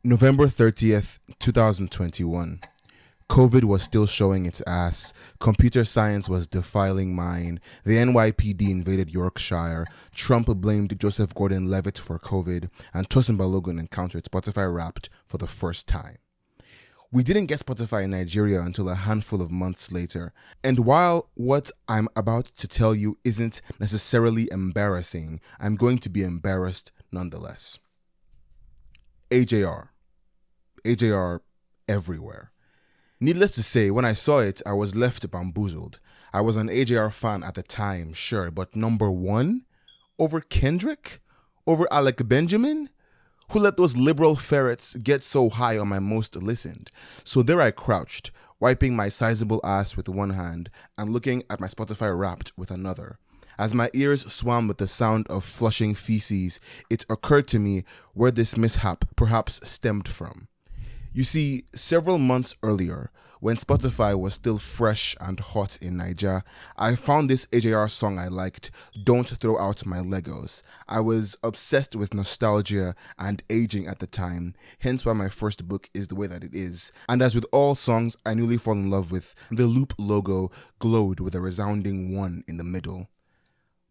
November 30th, 2021. COVID was still showing its ass. Computer science was defiling mine. The NYPD invaded Yorkshire. Trump blamed Joseph Gordon-Levitt for COVID. And Tosin Balogun encountered Spotify Wrapped for the first time. We didn't get Spotify in Nigeria until a handful of months later. And while what I'm about to tell you isn't necessarily embarrassing, I'm going to be embarrassed nonetheless. AJR everywhere. Needless to say, when I saw it, I was left bamboozled. I was an AJR fan at the time, sure, but number one? Over Kendrick? Over Alec Benjamin? Who let those liberal ferrets get so high on my most listened? So there I crouched, wiping my sizable ass with one hand and looking at my Spotify Wrapped with another. As my ears swam with the sound of flushing feces, it occurred to me where this mishap perhaps stemmed from. You see, several months earlier, when Spotify was still fresh and hot in Nigeria, I found this AJR song I liked, Don't Throw Out My Legos. I was obsessed with nostalgia and aging at the time, hence why my first book is the way that it is. And as with all songs I newly fall in love with, the Loop logo glowed with a resounding 1 in the middle.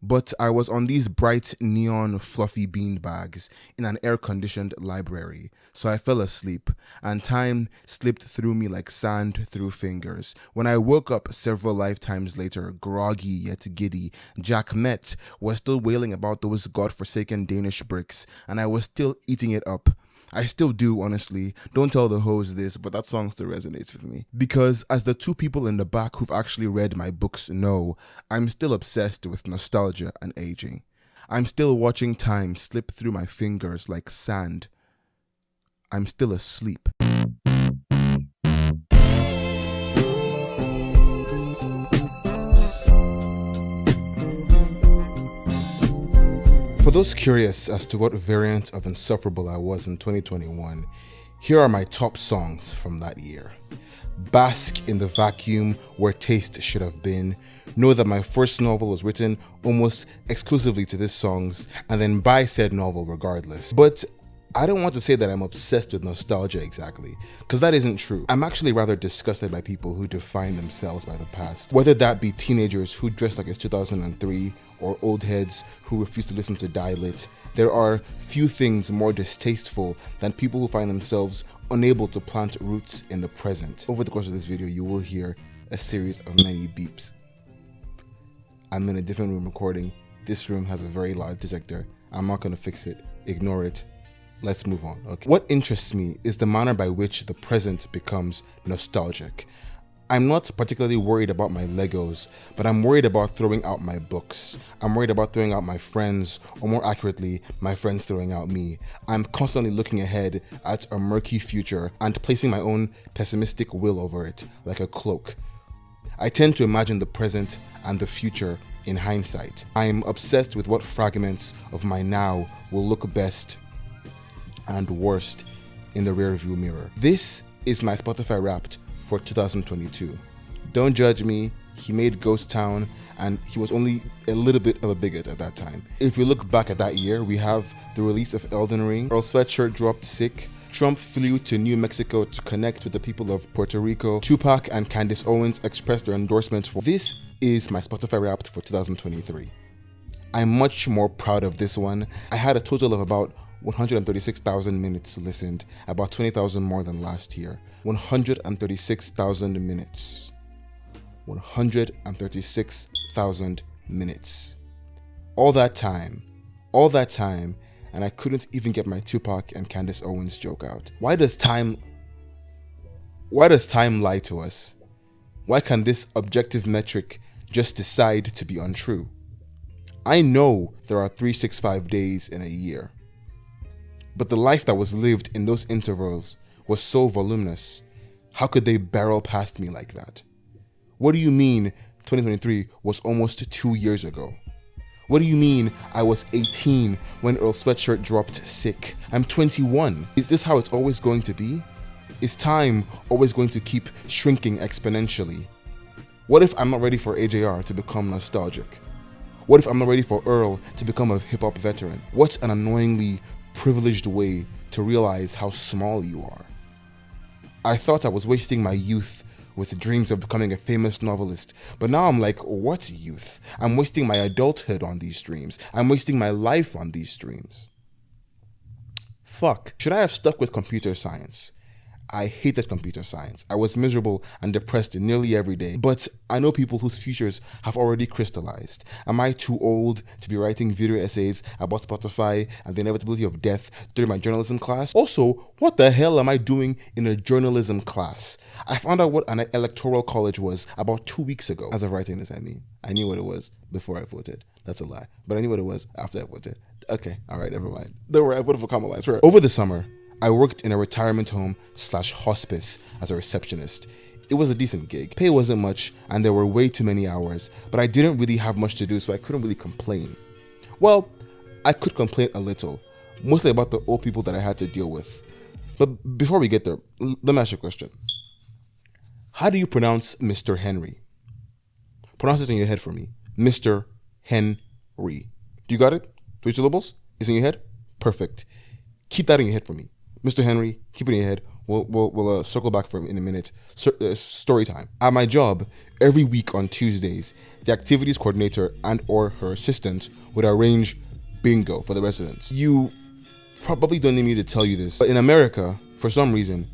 But I was on these bright neon fluffy bean bags in an air-conditioned library, so I fell asleep, and time slipped through me like sand through fingers. When I woke up several lifetimes later, groggy yet giddy, Jack Met was still wailing about those godforsaken Danish bricks, and I was still eating it up. I still do, honestly. Don't tell the hoes this, but that song still resonates with me. Because as the two people in the back who've actually read my books know, I'm still obsessed with nostalgia and aging. I'm still watching time slip through my fingers like sand. I'm still asleep. For those curious as to what variant of insufferable I was in 2021, here are my top songs from that year. Bask in the vacuum where taste should have been. Know that my first novel was written almost exclusively to these songs, and then by said novel regardless. But I don't want to say that I'm obsessed with nostalgia exactly, because that isn't true. I'm actually rather disgusted by people who define themselves by the past. Whether that be teenagers who dress like it's 2003, or old heads who refuse to listen to Die Lit, there are few things more distasteful than people who find themselves unable to plant roots in the present. Over the course of this video, you will hear a series of many beeps. I'm in a different room recording. This room has a very loud detector. I'm not going to fix it. Ignore it. Let's move on. Okay. What interests me is the manner by which the present becomes nostalgic. I'm not particularly worried about my Legos, but I'm worried about throwing out my books. I'm worried about throwing out my friends, or more accurately, my friends throwing out me. I'm constantly looking ahead at a murky future and placing my own pessimistic will over it, like a cloak. I tend to imagine the present and the future in hindsight. I'm obsessed with what fragments of my now will look best and worst in the rearview mirror. This is my Spotify Wrapped for 2022. Don't judge me, he made Ghost Town and he was only a little bit of a bigot at that time. If we look back at that year, we have the release of Elden Ring, Earl Sweatshirt dropped Sick, Trump flew to New Mexico to connect with the people of Puerto Rico, Tupac and Candace Owens expressed their endorsement for this is my Spotify Wrapped for 2023. I'm much more proud of this one. I had a total of about 136,000 minutes listened, about 20,000 more than last year. 136,000 minutes. 136,000 minutes. All that time, and I couldn't even get my Tupac and Candace Owens joke out. Why does time lie to us? Why can this objective metric just decide to be untrue? I know there are 365 days in a year. But the life that was lived in those intervals was so voluminous. How could they barrel past me like that? What do you mean 2023 was almost 2 years ago? What do you mean I was 18 when Earl Sweatshirt dropped Sick? I'm 21. Is this how it's always going to be? Is time always going to keep shrinking exponentially? What if I'm not ready for AJR to become nostalgic? What if I'm not ready for Earl to become a hip-hop veteran? What an annoyingly privileged way to realize how small you are. I thought I was wasting my youth with dreams of becoming a famous novelist, but now I'm like, what youth? I'm wasting my adulthood on these dreams. I'm wasting my life on these dreams. Fuck. Should I have stuck with computer science? I hated computer science. I was miserable and depressed nearly every day, but I know people whose futures have already crystallized. Am I too old to be writing video essays about Spotify and the inevitability of death during my journalism class? Also, what the hell am I doing in a journalism class? I found out what an electoral college was about 2 weeks ago. As of writing this, I knew what it was before I voted. That's a lie. But I knew what it was after I voted. Okay, all right, never mind. Don't worry, I voted for Kamala, I swear. Over the summer, I worked in a retirement home / hospice as a receptionist. It was a decent gig. Pay wasn't much and there were way too many hours, but I didn't really have much to do, so I couldn't really complain. Well, I could complain a little, mostly about the old people that I had to deal with. But before we get there, let me ask you a question. How do you pronounce Mr. Henry? Pronounce this in your head for me. Mr. Henry. Do you got it? 3 syllables? Is in your head? Perfect. Keep that in your head for me. Mr. Henry, keep it in your head. We'll circle back for in a minute. Story time. At my job, every week on Tuesdays, the activities coordinator and or her assistant would arrange bingo for the residents. You probably don't need me to tell you this, but in America, for some reason,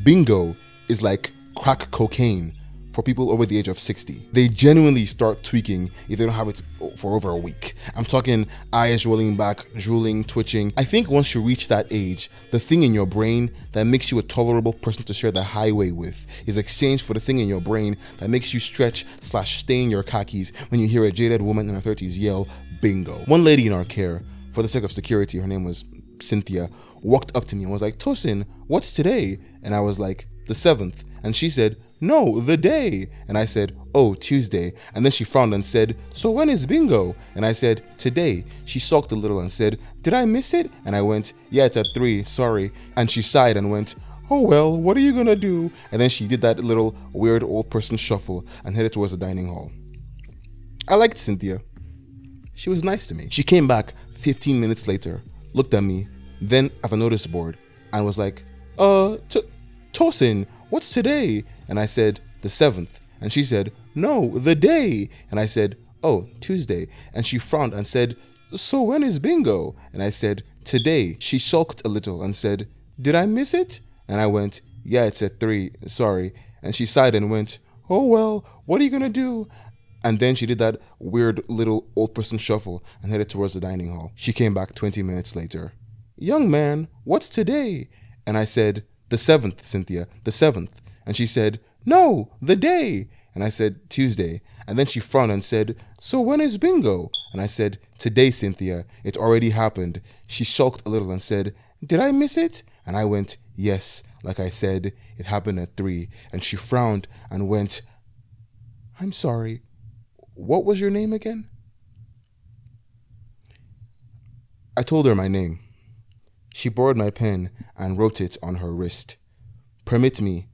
bingo is like crack cocaine for people over the age of 60. They genuinely start tweaking if they don't have it for over a week. I'm talking eyes rolling back, drooling, twitching. I think once you reach that age, the thing in your brain that makes you a tolerable person to share the highway with is exchanged for the thing in your brain that makes you stretch / stain your khakis when you hear a jaded woman in her 30s yell, bingo. One lady in our care, for the sake of security, her name was Cynthia, walked up to me and was like, Tosin, what's today? And I was like, the 7th. And she said, no, the day. And I said, oh, Tuesday. And then she frowned and said, so when is bingo? And I said, today. She sulked a little and said, did I miss it? And I went, yeah, it's at 3, sorry. And she sighed and went, oh well, what are you gonna do? And then she did that little weird old person shuffle and headed towards the dining hall. I liked Cynthia. She was nice to me. She came back 15 minutes later, looked at me, then at the notice board, and was like, Tosin, what's today? And I said, the 7th. And she said, no, the day. And I said, oh, Tuesday. And she frowned and said, so when is bingo? And I said, today. She sulked a little and said, did I miss it? And I went, yeah, it's at 3, sorry. And she sighed and went, oh well, what are you gonna do? And then she did that weird little old person shuffle and headed towards the dining hall. She came back 20 minutes later. Young man, what's today? And I said, the 7th, Cynthia, the 7th. And she said, no, the day. And I said, Tuesday. And then she frowned and said, so when is bingo? And I said, today, Cynthia, it already happened. She sulked a little and said, did I miss it? And I went, yes, like I said, it happened at 3. And she frowned and went, I'm sorry, what was your name again? I told her my name. She borrowed my pen and wrote it on her wrist. Permit me.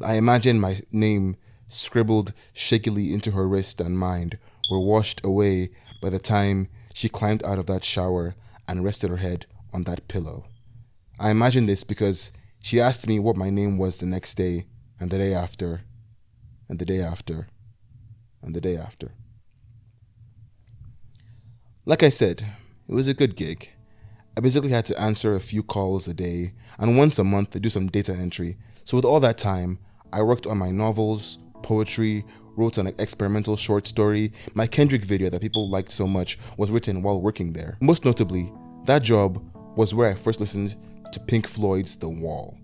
I imagine my name scribbled shakily into her wrist and mind were washed away by the time she climbed out of that shower and rested her head on that pillow. I imagine this because she asked me what my name was the next day, and the day after, and the day after, and the day after. Like I said, it was a good gig. I basically had to answer a few calls a day and once a month to do some data entry. So with all that time, I worked on my novels, poetry, wrote an experimental short story. My Kendrick video that people liked so much was written while working there. Most notably, that job was where I first listened to Pink Floyd's The Wall.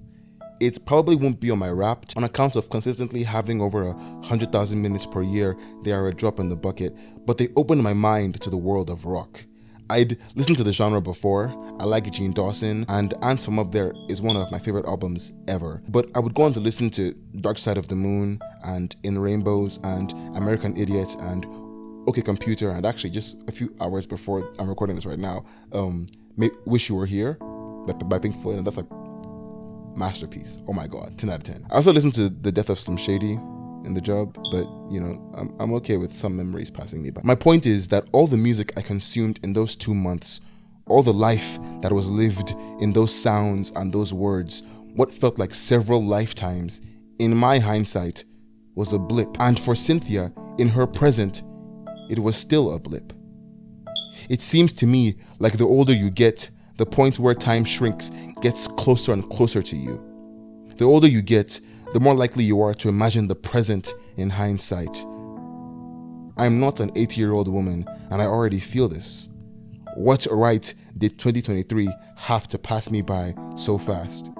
It probably won't be on my Wrapped on account of consistently having over 100,000 minutes per year. They are a drop in the bucket, but they opened my mind to the world of rock. I'd listened to the genre before. I like Gene Dawson, and Ants From Up There is one of my favorite albums ever. But I would go on to listen to Dark Side of the Moon and In Rainbows and American Idiot and OK Computer, and actually just a few hours before I'm recording this right now, Wish You Were Here by Pink Floyd, and that's a masterpiece. Oh my god, 10 out of 10. I also listened to The Death of Slim Shady in the job, but I'm okay with some memories passing me by. My point is that all the music I consumed in those 2 months All the life that was lived in those sounds and those words, what felt like several lifetimes, in my hindsight, was a blip. And for Cynthia, in her present, it was still a blip. It seems to me like the older you get, the point where time shrinks gets closer and closer to you. The older you get, the more likely you are to imagine the present in hindsight. I'm not an 80-year-old woman, and I already feel this. What right did 2023 have to pass me by so fast?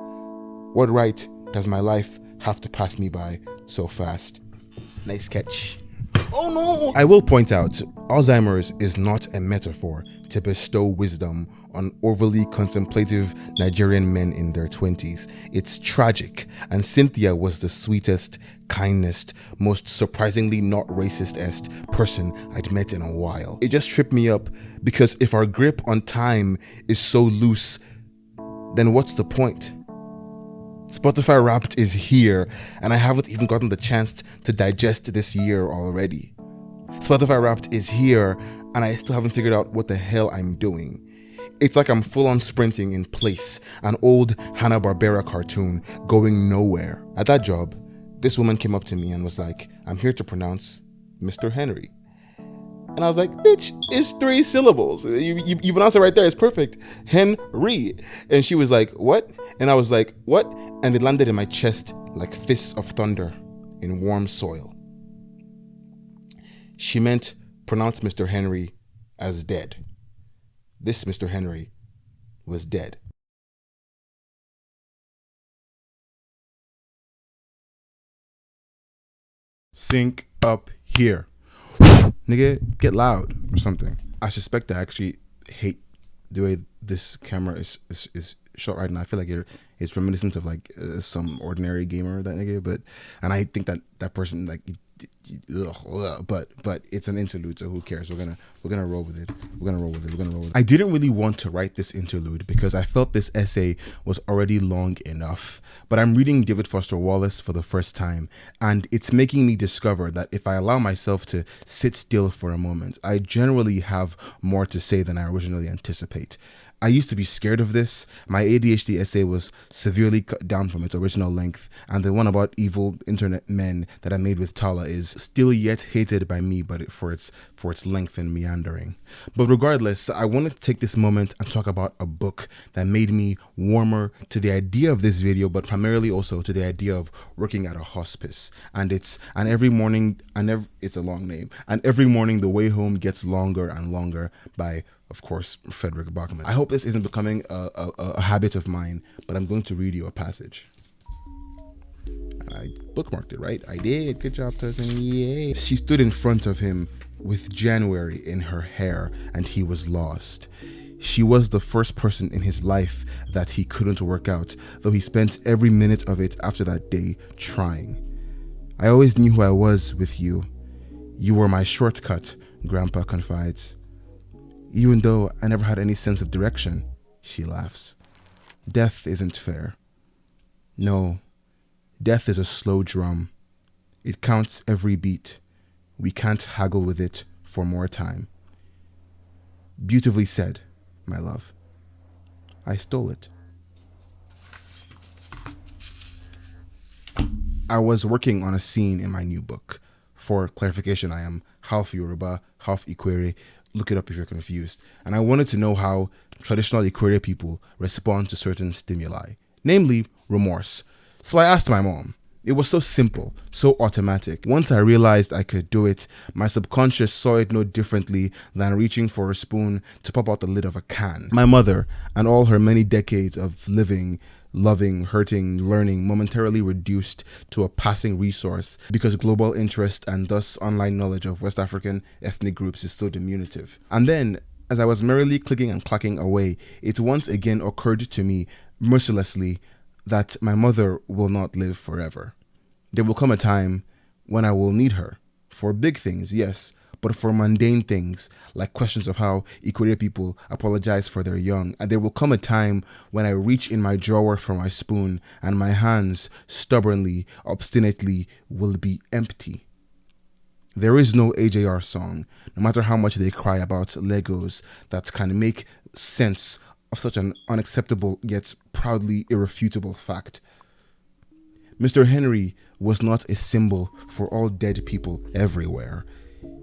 What right does my life have to pass me by so fast? Nice catch. Oh no! I will point out, Alzheimer's is not a metaphor to bestow wisdom on overly contemplative Nigerian men in their 20s. It's tragic, and Cynthia was the sweetest, kindest, most surprisingly not racist-est person I'd met in a while. It just tripped me up, because if our grip on time is so loose, then what's the point? Spotify Wrapped is here, and I haven't even gotten the chance to digest this year already. Spotify Wrapped is here, and I still haven't figured out what the hell I'm doing. It's like I'm full-on sprinting in place, an old Hanna-Barbera cartoon going nowhere. At that job, this woman came up to me and was like, "I'm here to pronounce Mr. Henry." And I was like, "Bitch, it's 3 syllables. You pronounce it right there. It's perfect. Henry." And she was like, "What?" And I was like, "What?" And it landed in my chest like fists of thunder in warm soil. She meant pronounce Mr. Henry as dead. This Mr. Henry was dead. Sync up here. Nigga, get loud or something. I suspect I actually hate the way this camera is shot right now. I feel like it's reminiscent of like some ordinary gamer, that nigga, and I think that person like but it's an interlude, so who cares? We're gonna roll with it. We're gonna roll with it. I didn't really want to write this interlude because I felt this essay was already long enough, but I'm reading David Foster Wallace for the first time, and it's making me discover that if I allow myself to sit still for a moment, I generally have more to say than I originally anticipate. I used to be scared of this. My ADHD essay was severely cut down from its original length, and the one about evil internet men that I made with Tala is still yet hated by me, but for its length and meandering. But regardless, I wanted to take this moment and talk about a book that made me warmer to the idea of this video, but primarily also to the idea of working at a hospice. And it's a long name. And every morning the way home gets longer and longer by, of course, Frederick Bachman. I hope this isn't becoming a habit of mine, but I'm going to read you a passage. I bookmarked it, right? I did. Good job, Tosin. Yay. She stood in front of him with January in her hair, and he was lost. She was the first person in his life that he couldn't work out, though he spent every minute of it after that day trying. I always knew who I was with you. You were my shortcut, Grandpa confides. Even though I never had any sense of direction, she laughs. Death isn't fair. No, death is a slow drum. It counts every beat. We can't haggle with it for more time. Beautifully said, my love. I stole it. I was working on a scene in my new book. For clarification, I am half Yoruba, half Ikwere. Look it up if you're confused. And I wanted to know how traditional Ikwere people respond to certain stimuli, namely remorse. So I asked my mom. It was so simple, so automatic. Once I realized I could do it, my subconscious saw it no differently than reaching for a spoon to pop out the lid of a can. My mother, and all her many decades of living, loving, hurting, learning, momentarily reduced to a passing resource because global interest and thus online knowledge of West African ethnic groups is so diminutive. And then, as I was merrily clicking and clacking away, it once again occurred to me, mercilessly, that my mother will not live forever. There will come a time when I will need her. For big things, yes, but for mundane things, like questions of how Ikwere people apologize for their young. And there will come a time when I reach in my drawer for my spoon, and my hands, stubbornly, obstinately, will be empty. There is no AJR song, no matter how much they cry about Legos, that can make sense of such an unacceptable yet proudly irrefutable fact. Mr. Henry was not a symbol for all dead people everywhere.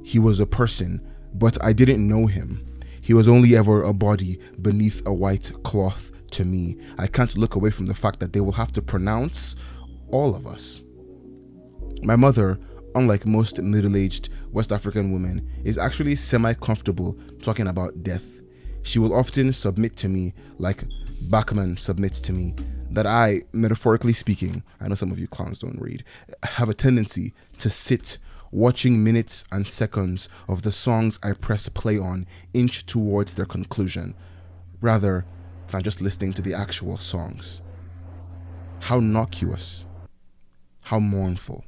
He was a person, but I didn't know him. He was only ever a body beneath a white cloth to me. I can't look away from the fact that they will have to pronounce all of us. My mother, unlike most middle-aged West African women, is actually semi-comfortable talking about death. She will often submit to me, like Bachman submits to me, that I, metaphorically speaking, I know some of you clowns don't read, have a tendency to sit watching minutes and seconds of the songs I press play on inch towards their conclusion, rather than just listening to the actual songs. How innocuous, how mournful.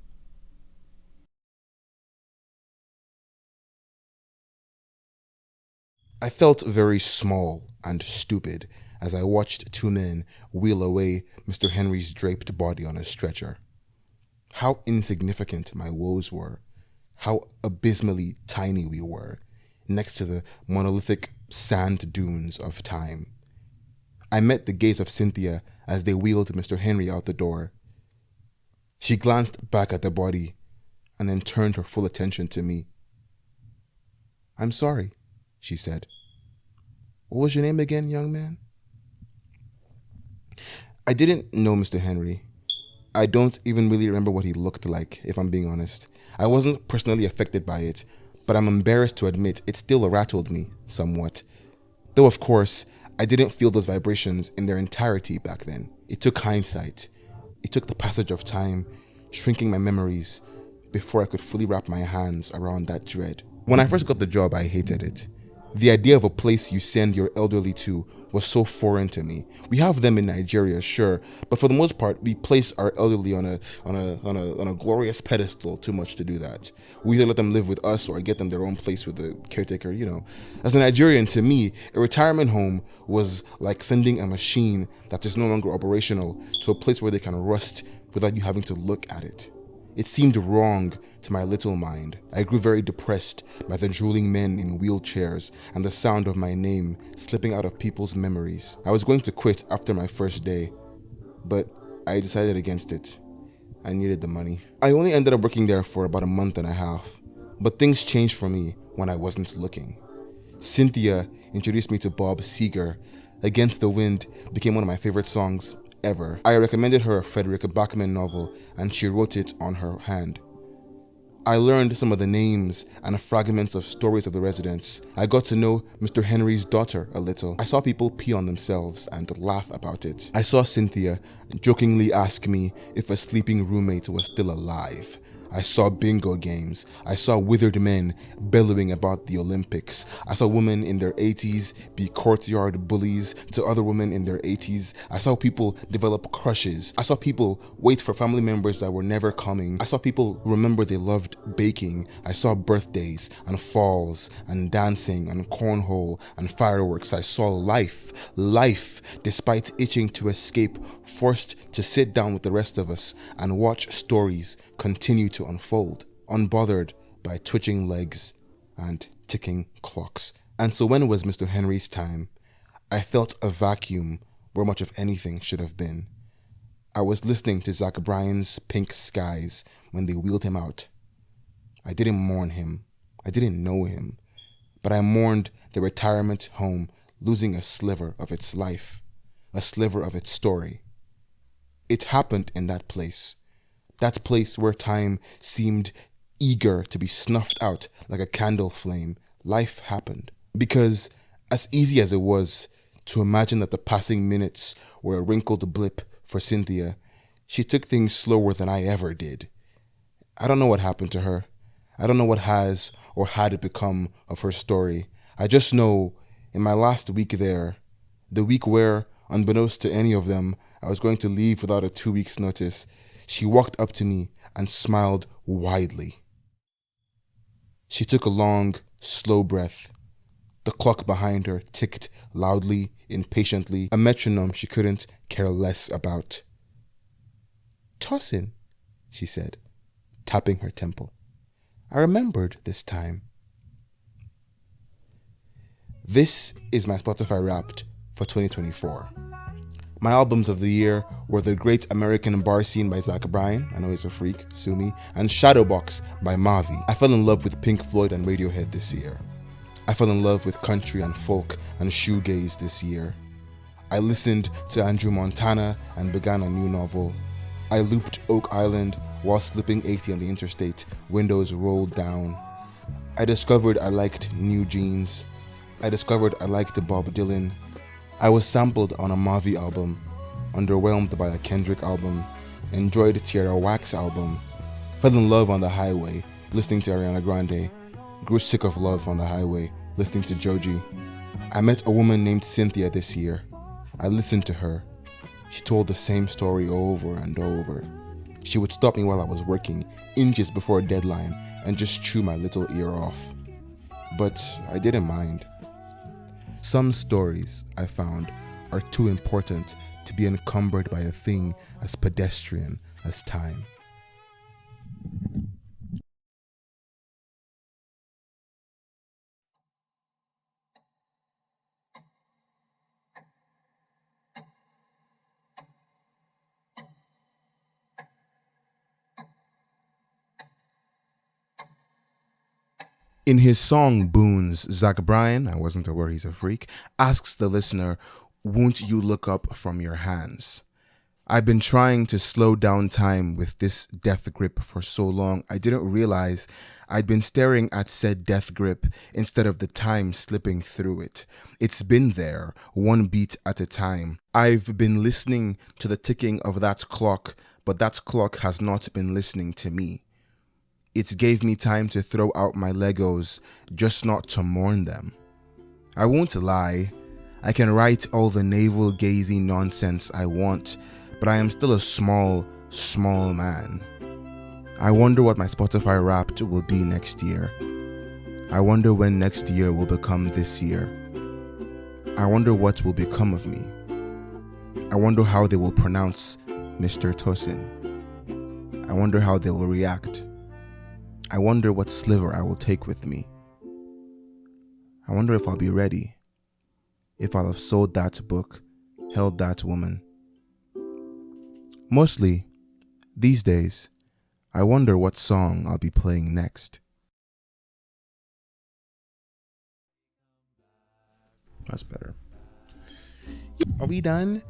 I felt very small and stupid as I watched two men wheel away Mr. Henry's draped body on a stretcher. How insignificant my woes were, how abysmally tiny we were, next to the monolithic sand dunes of time. I met the gaze of Cynthia as they wheeled Mr. Henry out the door. She glanced back at the body and then turned her full attention to me. "I'm sorry," she said. "What was your name again, young man?" I didn't know Mr. Henry. I don't even really remember what he looked like, if I'm being honest. I wasn't personally affected by it, but I'm embarrassed to admit it still rattled me somewhat. Though, of course, I didn't feel those vibrations in their entirety back then. It took hindsight. It took the passage of time, shrinking my memories, before I could fully wrap my hands around that dread. When I first got the job, I hated it. The idea of a place you send your elderly to was so foreign to me. We have them in Nigeria, sure, but for the most part, we place our elderly on a glorious pedestal. Too much to do that. We either let them live with us or get them their own place with the caretaker. As a Nigerian, to me, a retirement home was like sending a machine that is no longer operational to a place where they can rust without you having to look at it. It seemed wrong to my little mind. I grew very depressed by the drooling men in wheelchairs and the sound of my name slipping out of people's memories. I was going to quit after my first day, but I decided against it. I needed the money. I only ended up working there for about a month and a half, but things changed for me when I wasn't looking. Cynthia introduced me to Bob Seger. Against the Wind became one of my favorite songs ever. I recommended her a Frederick Bachman novel, and she wrote it on her hand. I learned some of the names and fragments of stories of the residents. I got to know Mr. Henry's daughter a little. I saw people pee on themselves and laugh about it. I saw Cynthia jokingly ask me if a sleeping roommate was still alive. I saw bingo games. I saw withered men bellowing about the Olympics. I saw women in their 80s be courtyard bullies to other women in their 80s. I saw people develop crushes. I saw people wait for family members that were never coming. I saw people remember they loved baking. I saw birthdays and falls and dancing and cornhole and fireworks. I saw life, despite itching to escape, forced to sit down with the rest of us and watch stories continue to unfold, unbothered by twitching legs and ticking clocks. And so when it was Mr. Henry's time, I felt a vacuum where much of anything should have been. I was listening to Zach Bryan's Pink Skies when they wheeled him out. I didn't mourn him. I didn't know him. But I mourned the retirement home losing a sliver of its life, a sliver of its story. It happened in that place where time seemed eager to be snuffed out like a candle flame. Life happened. Because as easy as it was to imagine that the passing minutes were a wrinkled blip for Cynthia, she took things slower than I ever did. I don't know what happened to her. I don't know what has or had become of her story. I just know in my last week there, the week where, unbeknownst to any of them, I was going to leave without a 2 weeks notice, she walked up to me and smiled widely. She took a long, slow breath. The clock behind her ticked loudly, impatiently, a metronome she couldn't care less about. "Tossin," she said, tapping her temple. I remembered this time. This is my Spotify Wrapped for 2024. My albums of the year were The Great American Bar Scene by Zach Bryan, I know he's a freak, sue me, and Shadowbox by Mavi. I fell in love with Pink Floyd and Radiohead this year. I fell in love with country and folk and shoegaze this year. I listened to Andrew Montana and began a new novel. I looped Oak Island while slipping 80 on the interstate, windows rolled down. I discovered I liked New Jeans. I discovered I liked Bob Dylan. I was sampled on a Mavi album, underwhelmed by a Kendrick album, enjoyed Tierra Wax album, fell in love on the highway, listening to Ariana Grande, grew sick of love on the highway, listening to Joji. I met a woman named Cynthia this year. I listened to her. She told the same story over and over. She would stop me while I was working, inches before a deadline, and just chew my little ear off. But I didn't mind. Some stories, I found, are too important to be encumbered by a thing as pedestrian as time. In his song Boons, Zach Bryan, I wasn't aware he's a freak, asks the listener, "Won't you look up from your hands?" I've been trying to slow down time with this death grip for so long, I didn't realize I'd been staring at said death grip instead of the time slipping through it. It's been there, one beat at a time. I've been listening to the ticking of that clock, but that clock has not been listening to me. It gave me time to throw out my Legos, just not to mourn them. I won't lie, I can write all the navel-gazing nonsense I want, but I am still a small man. I wonder what my Spotify Wrapped will be next year. I wonder when next year will become this year. I wonder what will become of me. I wonder how they will pronounce Mr. Tosin. I wonder how they will react. I wonder what sliver I will take with me. I wonder if I'll be ready, if I'll have sold that book, held that woman. Mostly, these days, I wonder what song I'll be playing next. That's better. Are we done?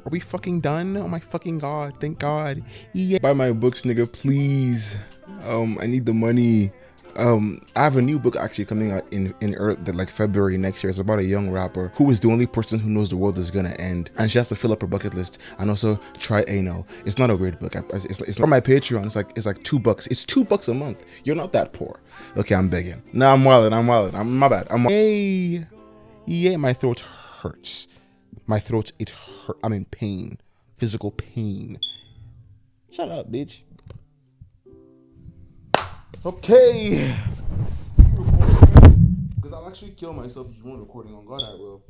Are we fucking done? Oh my fucking god, thank god. Yeah. Buy my books, nigga, please. I need the money. I have a new book actually coming out in like February next year. It's about a young rapper who is the only person who knows the world is gonna end, and she has to fill up her bucket list and also try anal. It's not a weird book. It's on my Patreon. It's like $2. It's $2 a month. You're not that poor. Okay, I'm begging. No, I'm wilding. I'm my bad. Yeah, my throat hurts. My throat, it hurt. I'm in pain, physical pain. Shut up, bitch. Okay. Because I'll actually kill myself if you want recording on God, I will.